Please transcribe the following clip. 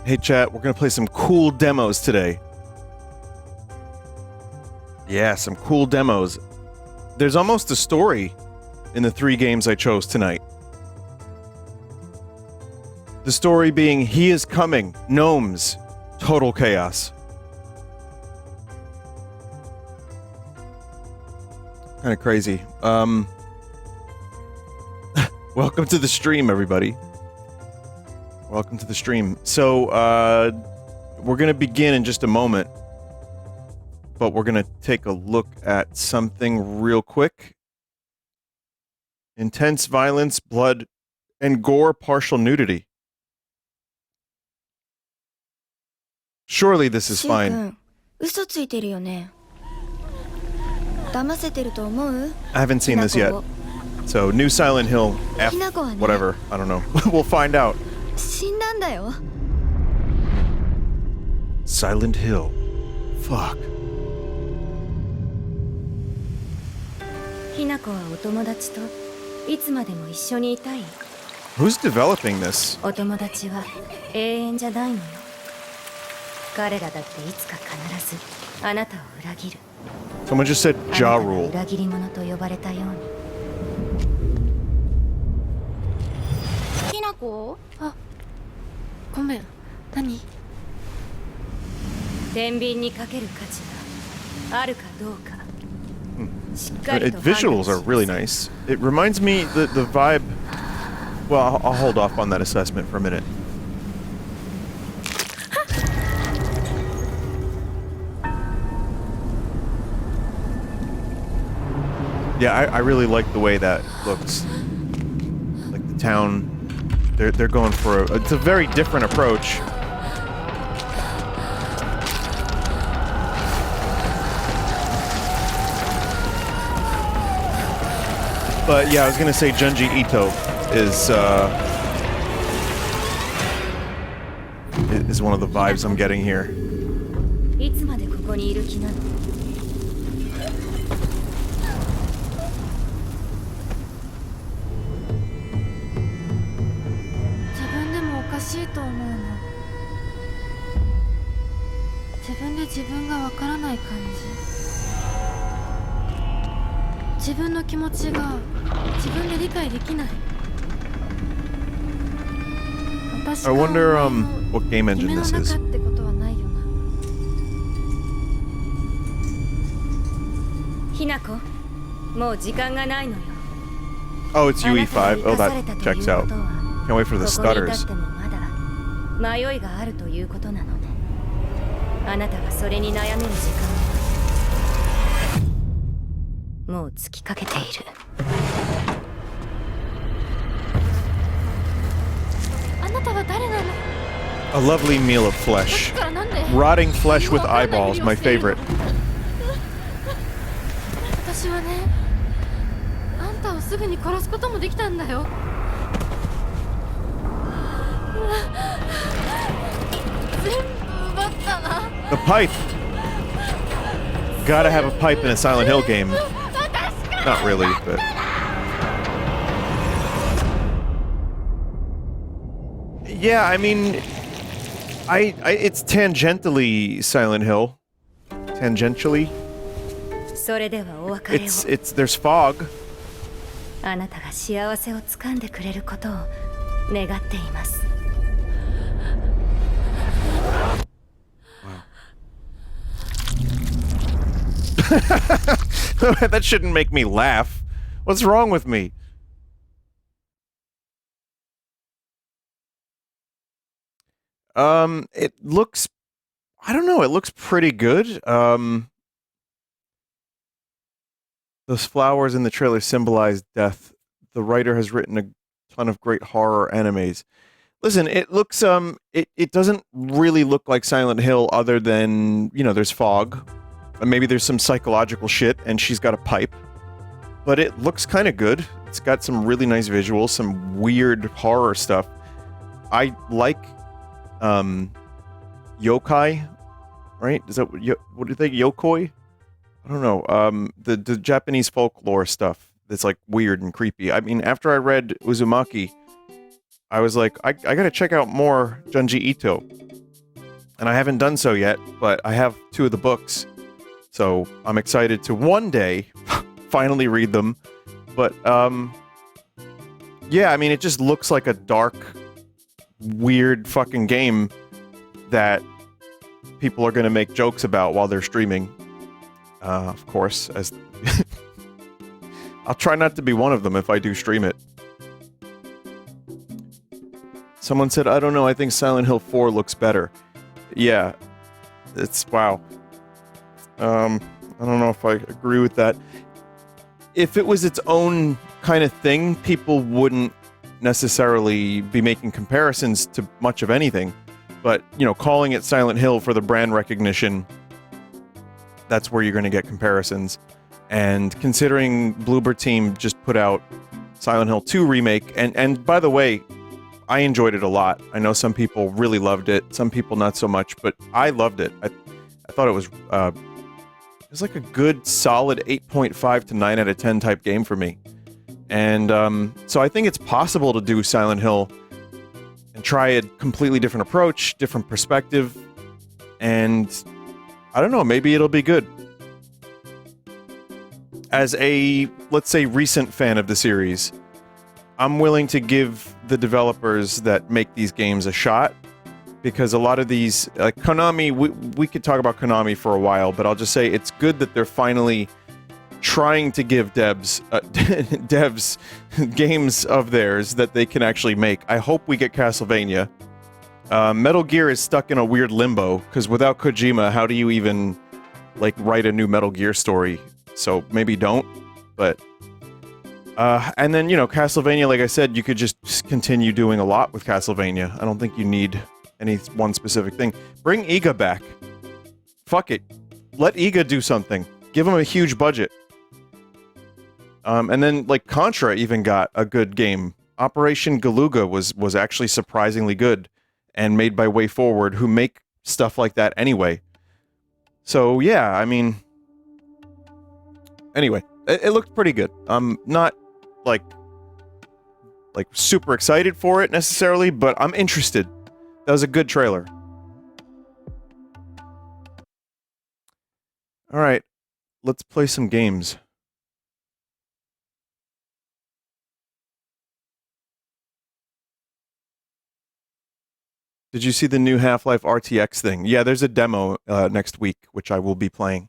Hey chat, we're gonna play some cool demos today. Yeah, some cool demos. There's almost a story in the 3 games I chose tonight. The story being He Is Coming, Gnomes, Total Chaos. Kind of crazy. Welcome to the stream, everybody. Welcome to the stream. So, we're gonna begin in just a moment, but we're gonna take a look at something real quick. Intense violence, blood, and gore, partial nudity. Surely this is fine. I haven't seen this yet. So, New Silent Hill, F, whatever. I don't know. We'll find out. Silent Hill. Fuck. Who's developing this? Someone just said Ja Rule. Visuals are really nice. It reminds me the vibe. Well, I'll hold off on that assessment for a minute. Yeah, I really like the way that looks. Like the town, they're going for it's a very different approach. But yeah, I was gonna say Junji Ito is one of the vibes I'm getting here. I wonder what game engine this is. Oh, it's UE5. Oh, that checks out. Can't wait for the stutters. A lovely meal of flesh. Rotting flesh with eyeballs, my favorite. The pipe! Gotta have a pipe in a Silent Hill game. Not really, but... Yeah, I mean... it's tangentially Silent Hill. Tangentially. There's fog. That shouldn't make me laugh. What's wrong with me? It looks... I don't know, it looks pretty good. Those flowers in the trailer symbolize death. The writer has written a ton of great horror animes. Listen, it looks, it doesn't really look like Silent Hill other than, you know, there's fog. Maybe there's some psychological shit, and she's got a pipe. But it looks kind of good. It's got some really nice visuals, some weird horror stuff. I like, yokai, right? Is that what do you think? Yokoi? I don't know. The Japanese folklore stuff that's like weird and creepy. I mean, after I read Uzumaki, I was like, I gotta check out more Junji Ito. and I haven't done so yet, but I have 2 of the books, so I'm excited to one day finally read them. But yeah, I mean, it just looks like a dark, weird fucking game that people are going to make jokes about while they're streaming. Of course, as I'll try not to be one of them if I do stream it. Someone said, I don't know, I think Silent Hill 4 looks better. Yeah, it's wow. I don't know if I agree with that. If it was its own kind of thing, people wouldn't necessarily be making comparisons to much of anything. But, you know, calling it Silent Hill for the brand recognition, that's where you're going to get comparisons. And considering Bloober Team just put out Silent Hill 2 remake, and by the way, I enjoyed it a lot. I know some people really loved it, some people not so much, but I loved it. I thought it was like a good, solid 8.5 to 9 out of 10 type game for me. And so I think it's possible to do Silent Hill and try a completely different approach, different perspective, and I don't know, maybe it'll be good. As a, let's say, recent fan of the series, I'm willing to give the developers that make these games a shot, because a lot of these, like Konami, we could talk about Konami for a while, but I'll just say it's good that they're finally trying to give devs games of theirs that they can actually make. I hope we get Castlevania. Metal Gear is stuck in a weird limbo, because without Kojima, how do you even, like, write a new Metal Gear story? So maybe don't, but... and then, you know, Castlevania, like I said, you could just continue doing a lot with Castlevania. I don't think you need any one specific thing. Bring Iga back. Fuck it. Let Iga do something. Give him a huge budget. And then, like, Contra even got a good game. Operation Galuga was actually surprisingly good, and made by Way Forward, who make stuff like that anyway. So, yeah, I mean... Anyway, it looked pretty good. I'm not, like super excited for it, necessarily, but I'm interested. That was a good trailer. Alright, let's play some games. Did you see the new Half-Life RTX thing? Yeah, there's a demo next week, which I will be playing.